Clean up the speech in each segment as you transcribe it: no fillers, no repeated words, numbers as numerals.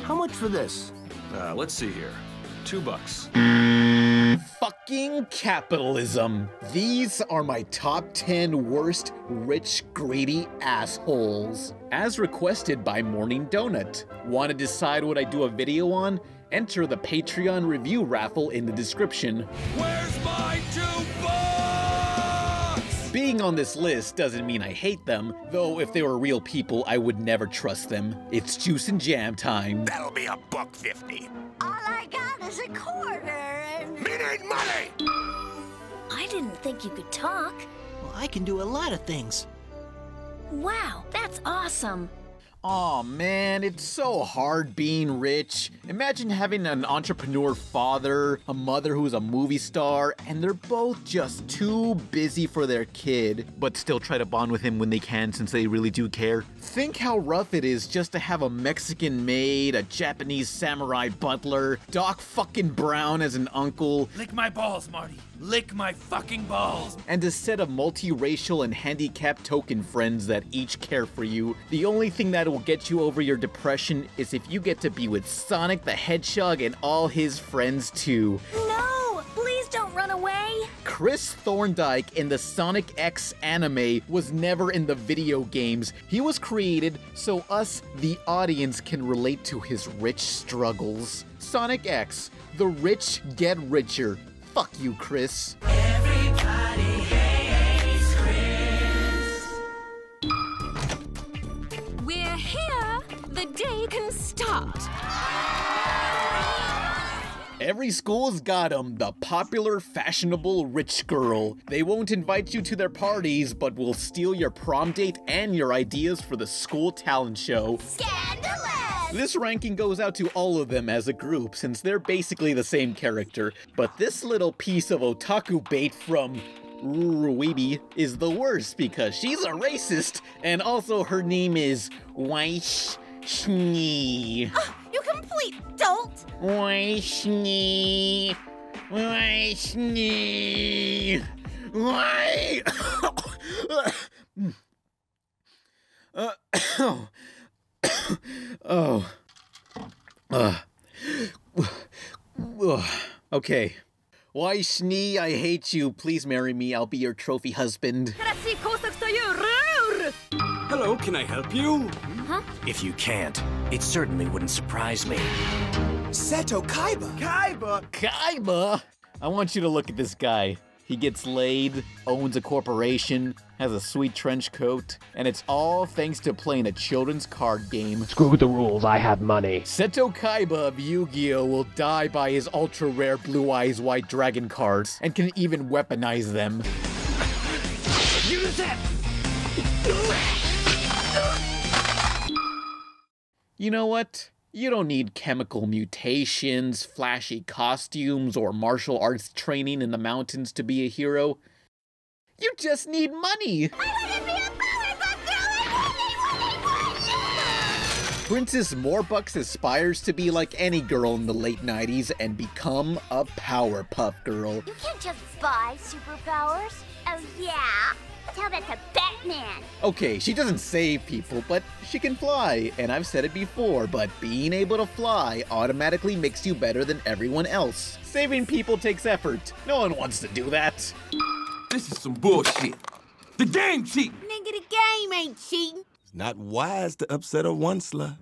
How much for this? Let's see here. $2. Fucking capitalism. These are my top 10 worst rich, greedy assholes. As requested by Morning Donut. Want to decide what I do a video on? Enter the Patreon review raffle in the description. Where's my $2? Being on this list doesn't mean I hate them, though if they were real people, I would never trust them. It's juice and jam time. That'll be $1.50. All I got is a quarter and... Me need money! I didn't think you could talk. Well, I can do a lot of things. Wow, that's awesome. Aw man, it's so hard being rich. Imagine having an entrepreneur father, a mother who's a movie star, and they're both just too busy for their kid, but still try to bond with him when they can since they really do care. Think how rough it is just to have a Mexican maid, a Japanese samurai butler, Doc fucking Brown as an uncle. Lick my balls, Marty. Lick my fucking balls. And a set of multiracial and handicapped token friends that each care for you. The only thing that will get you over your depression is if you get to be with Sonic the Hedgehog and all his friends too. No, please don't run away. Chris Thorndike in the Sonic X anime was never in the video games. He was created so us, the audience, can relate to his rich struggles. Sonic X, the rich get richer. Fuck you, Chris. Everybody hates Chris. We're here. The day can start. Every school's got 'em, the popular, fashionable rich girl. They won't invite you to their parties, but will steal your prom date and your ideas for the school talent show. Scandalous! This ranking goes out to all of them as a group, since they're basically the same character. But this little piece of otaku bait from RWBY is the worst because she's a racist, and also her name is Weiss Schnee. You complete dolt! Weiss Schnee. Weiss Schnee. Why? Okay. Why, Schnee, I hate you. Please marry me. I'll be your trophy husband. Hello, can I help you? Huh? If you can't, it certainly wouldn't surprise me. Seto Kaiba! Kaiba? I want you to look at this guy. He gets laid, owns a corporation, has a sweet trench coat, and it's all thanks to playing a children's card game. Screw the rules, I have money. Seto Kaiba of Yu-Gi-Oh! Will die by his ultra-rare Blue Eyes White Dragon cards, and can even weaponize them. Use it! You know what? You don't need chemical mutations, flashy costumes, or martial arts training in the mountains to be a hero. You just need money! I want to be a Powerpuff Girl! I want! Princess Morbucks aspires to be like any girl in the late 90s and become a Powerpuff Girl. You can't just buy superpowers. Oh yeah? Tell that to Batman. Okay, she doesn't save people, but she can fly. And I've said it before, but being able to fly automatically makes you better than everyone else. Saving people takes effort. No one wants to do that. This is some bullshit. The game cheating. Nigga, the game ain't cheating. It's not wise to upset a Onceler.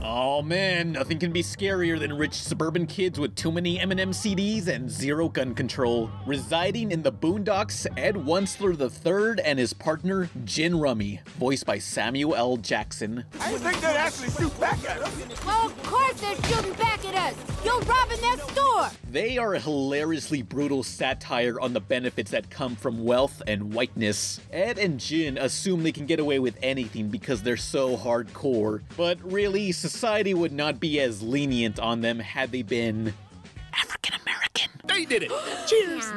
Oh man, nothing can be scarier than rich suburban kids with too many Eminem CDs and zero gun control. Residing in the Boondocks, Ed Onceler III and his partner, Jin Rummy, voiced by Samuel L. Jackson. I didn't think they'd actually shoot back at us. Well, of course they're shooting back at us. You're robbing that store. They are a hilariously brutal satire on the benefits that come from wealth and whiteness. Ed and Jin assume they can get away with anything because they're so hardcore. But really, society would not be as lenient on them had they been African-American. They did it. Cheers.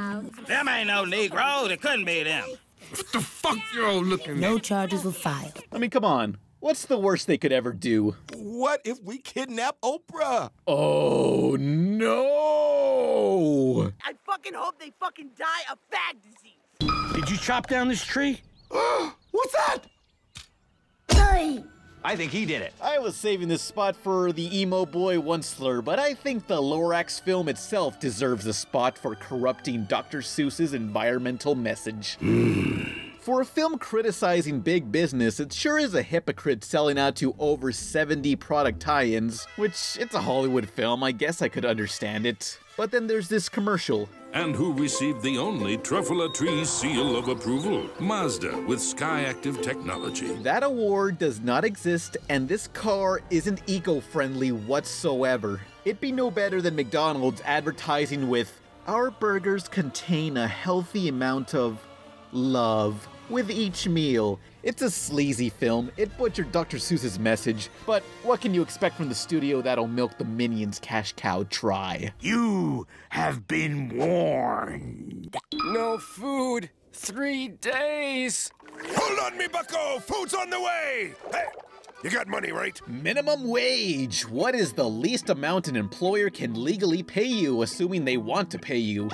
Them ain't no Negroes. It couldn't be them. What the fuck you all looking at? No charges were filed. I mean, come on. What's the worst they could ever do? What if we kidnap Oprah? Oh, no! I fucking hope they fucking die of bag disease. Did you chop down this tree? What's that? Hey! I think he did it. I was saving this spot for the emo boy Onceler, but I think the Lorax film itself deserves a spot for corrupting Dr. Seuss's environmental message. For a film criticizing big business, it sure is a hypocrite selling out to over 70 product tie-ins, which, it's a Hollywood film, I guess I could understand it. But then there's this commercial. And who received the only Truffula Tree seal of approval? Mazda with Sky Active technology. That award does not exist, and this car isn't eco-friendly whatsoever. It'd be no better than McDonald's advertising with, "Our burgers contain a healthy amount of love with each meal." It's a sleazy film, it butchered Dr. Seuss's message, but what can you expect from the studio that'll milk the Minions cash cow dry? You have been warned. No food. 3 days. Hold on, me bucko! Food's on the way! Hey, you got money, right? Minimum wage! What is the least amount an employer can legally pay you, assuming they want to pay you?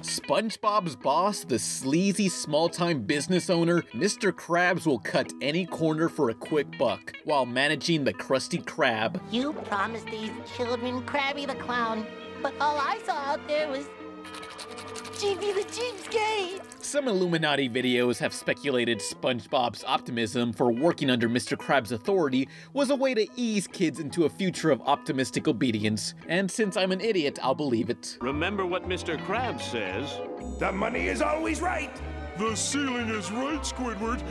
SpongeBob's boss, the sleazy small-time business owner, Mr. Krabs will cut any corner for a quick buck, while managing the Krusty Krab. You promised these children Krabby the Clown, but all I saw out there was Chibi the Cheapskate. Some Illuminati videos have speculated SpongeBob's optimism for working under Mr. Krabs' authority was a way to ease kids into a future of optimistic obedience. And since I'm an idiot, I'll believe it. Remember what Mr. Krabs says. The money is always right. The ceiling is right, Squidward.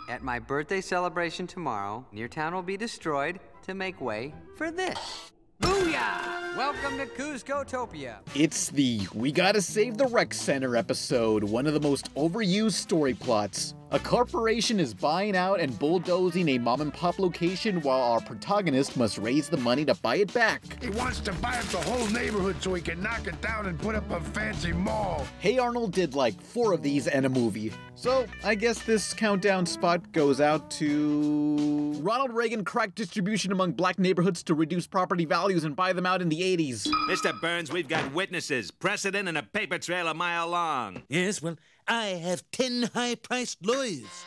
At my birthday celebration tomorrow, Neartown will be destroyed to make way for this. Booyah! Welcome to Cusco-topia. It's the "We Gotta Save the Rec Center" episode, one of the most overused story plots. A corporation is buying out and bulldozing a mom-and-pop location while our protagonist must raise the money to buy it back. He wants to buy up the whole neighborhood so he can knock it down and put up a fancy mall. Hey Arnold did like 4 of these and a movie. So I guess this countdown spot goes out to Ronald Reagan cracked distribution among black neighborhoods to reduce property values and buy them out in the 80s. Mr. Burns, we've got witnesses, precedent, and a paper trail a mile long. Yes, well, I have 10 high-priced lawyers.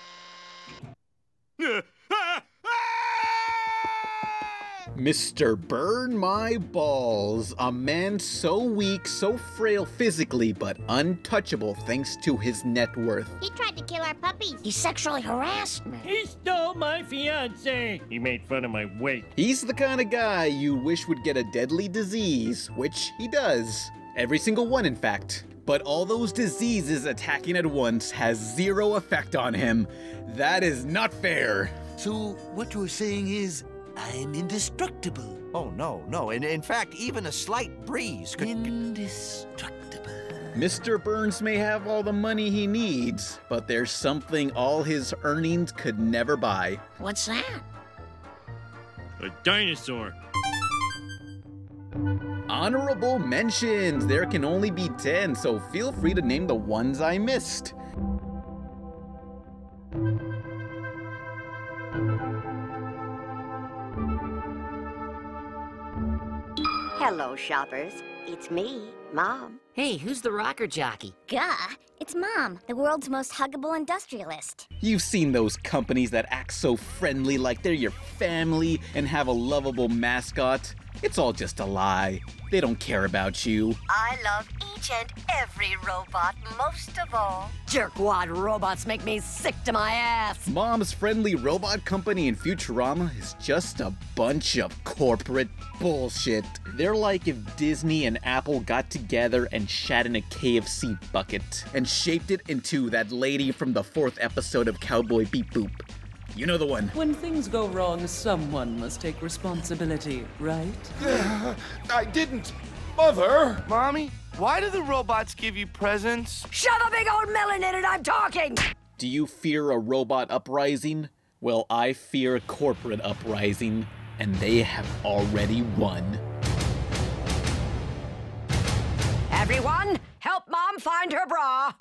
Mr. Burn My Balls, a man so weak, so frail physically, but untouchable thanks to his net worth. He tried to kill our puppies. He sexually harassed me. He stole my fiancée. He made fun of my weight. He's the kind of guy you wish would get a deadly disease, which he does. Every single one, in fact. But all those diseases attacking at once has 0 effect on him. That is not fair. So what you're saying is, I'm indestructible. Oh, no. In fact, even a slight breeze could... Indestructible. Mr. Burns may have all the money he needs, but there's something all his earnings could never buy. What's that? A dinosaur. Honorable mentions! There can only be 10, so feel free to name the ones I missed. Hello, shoppers. It's me, Mom. Hey, who's the rocker jockey? Gah, it's Mom, the world's most huggable industrialist. You've seen those companies that act so friendly like they're your family and have a lovable mascot. It's all just a lie. They don't care about you. I love each and every robot most of all. Jerkwad robots make me sick to my ass. Mom's friendly robot company in Futurama is just a bunch of corporate bullshit. They're like if Disney and Apple got together and shat in a KFC bucket and shaped it into that lady from the 4th episode of Cowboy Beep Boop. You know the one. When things go wrong, someone must take responsibility, right? I didn't. Mother! Mommy, why do the robots give you presents? Shove a big old melon in it, I'm talking! Do you fear a robot uprising? Well, I fear a corporate uprising, and they have already won. Everyone, help Mom find her bra!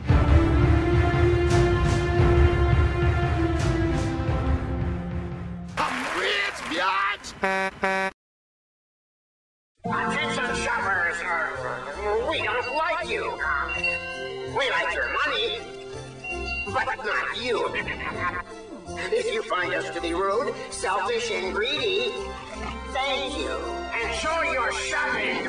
Attention shoppers, we don't like you. We like your money, but not you. If you find find us to be rude, selfish, and greedy. Thank you. Enjoy your shopping.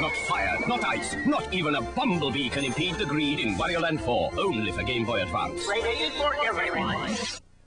Not fire, not ice, not even a bumblebee can impede the greed in Wario Land 4. Only for Game Boy Advance. Rated for everyone.